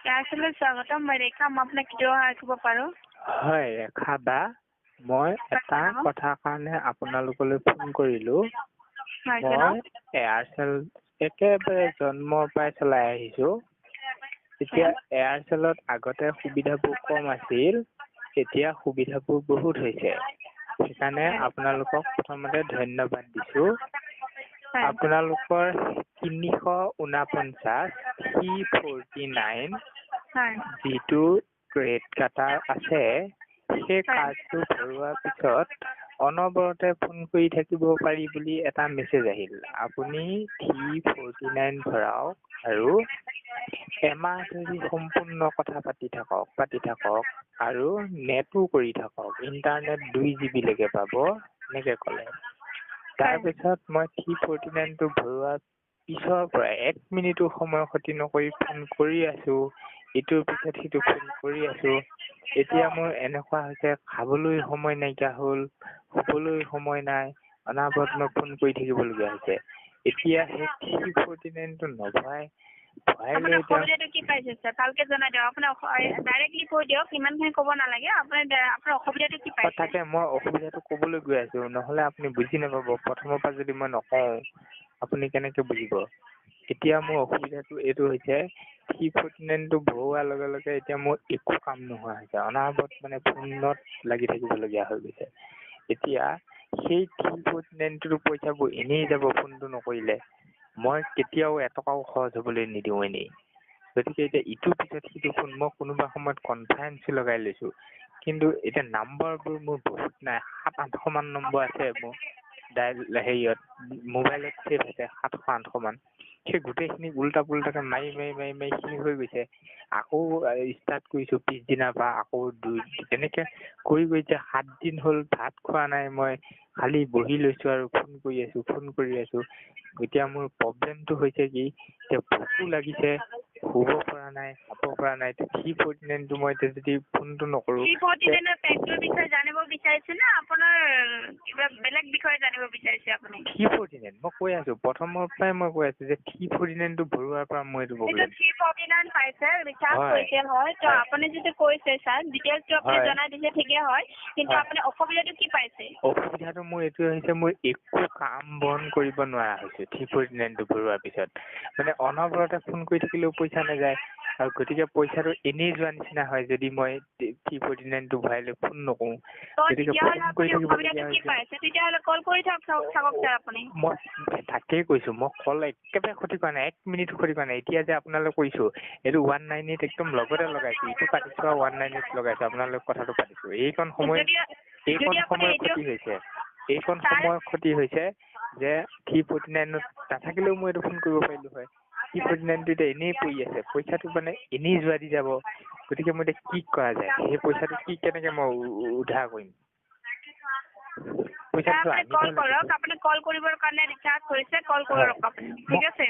এয়াৰচেলত স্বাগতম, মই ৰেখা। মই আপোনাক কিদৰে সহায় কৰিব পাৰোঁ? হয় ৰেখা বা মই এটা কথাৰ কাৰণে আপোনালোকলৈ ফোন কৰিলোঁ। হয়, মই জনাওক। এয়াৰচেল একেবাৰে জন্মৰ পৰাই চলাই আহিছোঁ। এতিয়া এয়াৰচেলত আগতে সুবিধাবোৰ কম আছিল, এতিয়া সুবিধাবোৰ বহুত হৈছে। সেইকাৰণে আপোনালোকক প্ৰথমতে ধন্যবাদ দিছোঁ। আপোনালোকৰ 349 C49 যিটো ক্ৰেডিট কাৰ্ড আছে, সেই কাৰ্ডটো ভৰোৱাৰ পিছত অনবৰতে ফোন কৰি থাকিব পাৰি বুলি এটা মেছেজ আহিল। আপুনি 349 ভৰাওক আৰু এমাহ ধৰি সম্পূৰ্ণ কথা পাতি থাকক আৰু নেটো কৰি থাকক। ইণ্টাৰনেট 2 GB লৈকে পাব, এনেকে ক'লে। তাৰপিছত মই 349টো ভৰোৱাৰ পিছৰ পৰা 1 মিনিটো সময় ক্ষতি নকৰি ফোন কৰি আছোঁ। ইটোৰ পিছত সিটো ফোন কৰি আছোঁ। এতিয়া মোৰ এনেকুৱা হৈছে, খাবলৈ সময় নাইকিয়া হ'ল, শুবলৈ সময় নাই, অনাবৰত মই ফোন কৰি থাকিবলগীয়া হৈছে। এতিয়া সেই 349টো ভৰাই লৈ অসুবিধাটো কি পাইছে স্যাৰ? ভালকে জনাই দিয়ক। আপুনি ডাইৰেক্টলি কৈ দিয়ক, ইমানখিনি ক'ব নালাগে। আপোনাৰ অসুবিধাটো কি পাইছে? তাকে মই অসুবিধাটো ক'বলৈ গৈ আছোঁ, নহ'লে আপুনি বুজি নাপাব। প্ৰথমৰ পৰা যদি মই নকওঁ, আপুনি কেনেকে বুজিব? এতিয়া মোৰ অসুবিধাটো এইটো হৈছে, 349টো ভৰোৱাৰ লগে লগে এতিয়া মোৰ একো কাম নোহোৱা হৈছে। অনাবৰত মানে ফোনত লাগি থাকিবলগীয়া হৈ গৈছে। এতিয়া সেই 349টোৰ পইচাবোৰ এনেই যাব ফোনটো নকৰিলে। মই কেতিয়াও এটকাও খৰচ হ'বলৈ নিদিওঁ এনেই। গতিকে এতিয়া ইটোৰ পিছত সিটো ফোন মই কোনোবা সময়ত কনফাৰেন্স লগাই লৈছোঁ। কিন্তু এতিয়া নাম্বাৰবোৰ মোৰ বহুত নাই। 700-800 মান নম্বৰ আছে মোৰ হেৰিয়ত মোবাইলত ছেভ আছে, 700-800 মান। সেই গোটেইখিনি উল্টা পুল্টাকে মাৰি শেষ হৈ গৈছে। আকৌ ষ্টাৰ্ট কৰিছোঁ পিছদিনাৰ পৰা, আকৌ তেনেকে কৰি এতিয়া 7 দিন হ'ল ভাত খোৱা নাই মই। খালি বহি লৈছোঁ আৰু ফোন কৰি আছোঁ। এতিয়া মোৰ প্ৰব্লেমটো হৈছে কি, এতিয়া ভোকো লাগিছে, শুব পৰা নাই, খাব পৰা নাই। 349টো মই এতিয়া যদি ফোনটো নকৰোঁ। 349ৰ পেকটোৰ বিষয়ে জানিব বিচাৰিছে নে আপোনাৰ কিবা বেলেগ বিষয়ে জানিব বিচাৰিছে আপুনি? 349 মই কৈ আছোঁ, প্ৰথমৰ পৰাই মই কৈ আছোঁ যে 349টো ভৰোৱাৰ পৰা মই এইটো প্ৰব্লেম। 349 পাইছে, ৰিচাৰ্জ কৰিছে হয়। তো আপুনি যদি কৈছে স্যাৰ, ডিটেইলছটো আপুনি জনাই দিছে ঠিকে হয়, কিন্তু আপুনি অসুবিধাটো কি পাইছে? অসুবিধাটো মোৰ এইটোৱে হৈছে, মই একো কাম বন কৰিব নোৱাৰা হৈছোঁ 349টো ভৰোৱাৰ পিছত। মানে অনবৰতে ফোন কৰি থাকিলেও পইচা নাযায়, আৰু গতিকে পইচাটো এনেই যোৱা নিচিনা হয় যদি মই 349টো ভৰাই লৈ ফোন নকৰোঁ। গতিকে ফোন কৰি থাকিবলগীয়া হৈছে। তেতিয়াহ'লে কল কৰি থাকক স্যাৰ আপুনি। মই তাকেই কৈছোঁ, মই কল একেবাৰে ক্ষতি কৰা নাই, 1 মিনিটো ক্ষতি কৰা নাই। এতিয়া যে আপোনালৈ কৈছোঁ, এইটো 198 একদম লগতে লগাইছোঁ। ইটো কাটিছোঁ আৰু 198 লগাইছোঁ, আপোনালোক কথাটো পাতিছোঁ। এইকণ সময় ক্ষতি হৈছে। এইকণ সময় ক্ষতি হৈছে যে 349ত নাথাকিলেও মই এইটো ফোন কৰিব পাৰিলোঁ হয়। 349টো এতিয়া এনেই পৰি আছে, পইচাটো মানে এনেই যোৱা দি যাব। গতিকে মই এতিয়া কি কৰা যায়? সেই পইচাটো কেনেকে মই উদ্ধাৰ কৰিম? আপুনি কল কৰিবৰ কাৰণে ৰিচাৰ্জ কৰিছে, কল কৰক আপুনি, ঠিক আছে?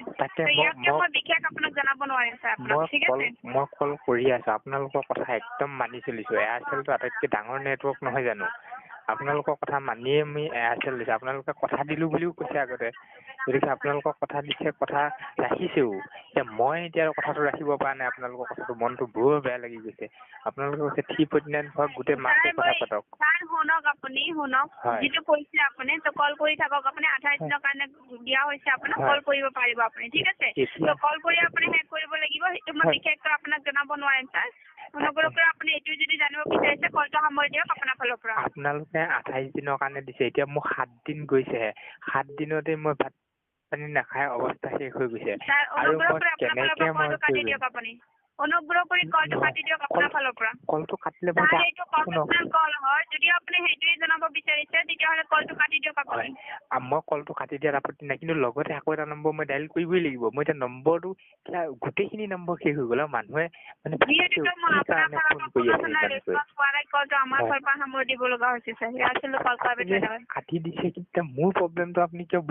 ইয়াতকে মই বিশেষ আপোনাক জনাব নোৱাৰিম স্যাৰ আপোনাক, ঠিক আছে? মই কল কৰি আছোঁ, আপোনালোকৰ কথা একদম মানি চলিছোঁ। এয়াৰচেলটো আটাইতকৈ ডাঙৰ নেটৱৰ্ক নহয় জানো? আপোনালোকৰ কথা মানিয়ে আমি এয়াৰচেল দিছোঁ। আপোনালোকে কথা দিলোঁ বুলিও কৈছে আগতে। গতিকে আপোনালোকৰ কথা দিছে, কথা ৰাখিছেও। এতিয়া মই কথাটো ৰাখিব পৰা নাই। আপোনালোকৰ কথাটো মনটো বৰ বেয়া লাগি গৈছে। আপোনালোকে কৈছে 349 ভৰাওক, গোটেই মাহটো কথা পাতক। শুনক, যিটো কৈছে আপুনি, তো কল কৰি থাকক। আপুনি 28 দিনৰ কাৰণে দিয়া হৈছে আপোনাক, কল কৰিব পাৰিব আপুনি, ঠিক আছে? তো কল কৰি আপুনি শেষ কৰিব লাগিব, সেইটো মই বিশেষকৈ আপোনাক জনাব নোৱাৰিম স্যাৰ। অনুগ্ৰহ কৰি আপুনি এইটো যদি জানিব বিচাৰিছে, কলটো সামৰি দিয়ক আপোনাৰ ফালৰ পৰা। আপোনালোকে 28 দিনৰ কাৰণে দিছে, এতিয়া মোৰ 7 দিন গৈছেহে। 7 দিনতে মই ভাত পানী নাখাই অৱস্থা শেষ হৈ গৈছে। আৰু মই কেনেকে অনুগ্ৰহ কৰি কলটো কাটি দিয়ক আপোনাৰ ফালৰ পৰা। কলটো কাটিলে এইটো প্ৰফেচনেল কল হয়। যদি আপুনি সেইটোৱে জনাব বিচাৰিছে, তেতিয়াহ'লে কলটো কাটি দিয়ক আপুনি। মই কলটো কাটি দিয়াত আপত্তি নাই, কিন্তু লগতে আকৌ এটা নম্বৰ মই ডাইল কৰিবই লাগিব। মই এতিয়া নম্বৰটো গোটেইখিনি নম্বৰ শেষ হৈ গ'ল, আৰু মানুহে মানে কলটো আমাৰ ফালৰ পৰা সামৰি দিব লগা হৈছে স্যাৰ। কাটি দিছে, কিন্তু মোৰ প্ৰব্লেমটো আপুনি কিয়